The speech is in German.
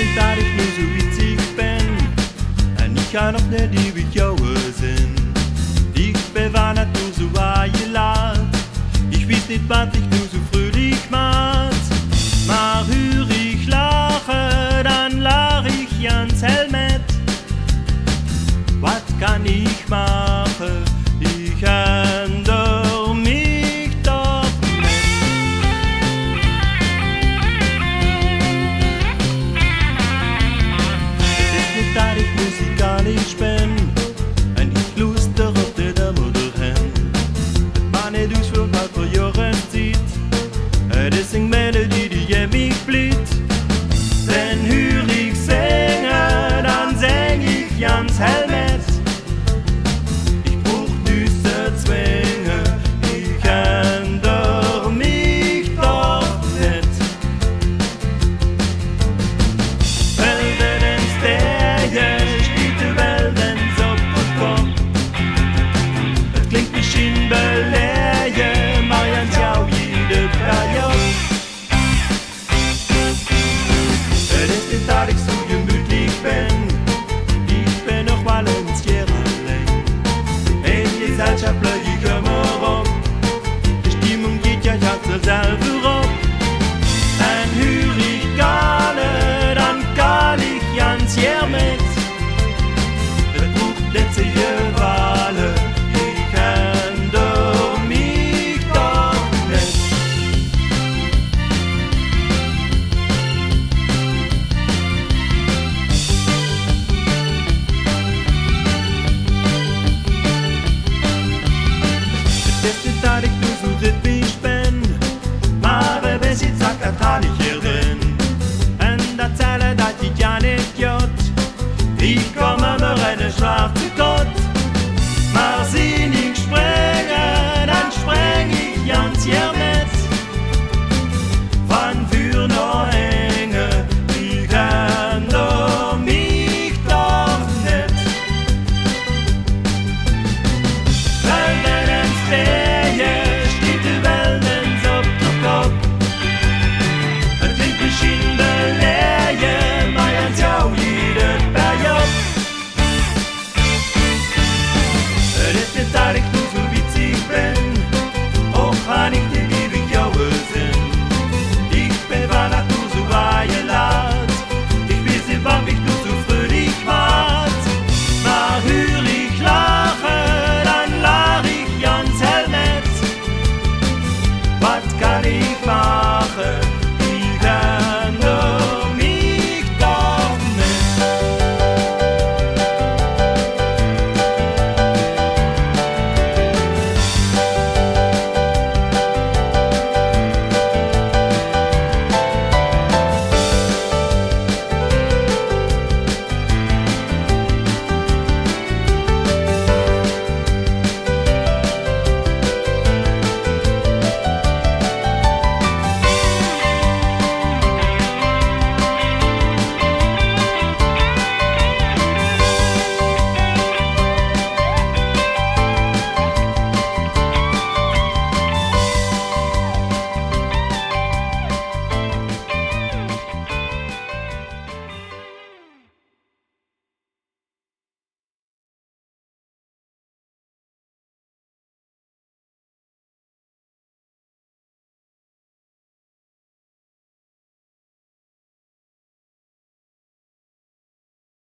nicht, dass ich nur so witzig bin. Und ich kann auch nicht ewig jauer sein. Ich war nicht nur so eingeladen. Ich weiß nicht, was ich nur so fröhlich macht. Mal hör ich lache, dann lach ich ganz hell mit. Was kann ich machen? Ich ändere mich doch nicht. Es ist nicht, dass ich musikalisch bin und ich lustig auf der Dämmer dahin. Meine Durchführung hat vor Jahren Zeit. Das sind Melodie, die ewig bleibt. Wenn hör ich singen, dann sing ich ganz hell mit. Ich brauch düster zwingen, ich ändere mich doch nicht. Wälder den Stegen, steht die Welt in Sopperkopf. Das klingt wie Schienbeläge, Marian Tjau, jede Periode. Es ist nicht, dass ich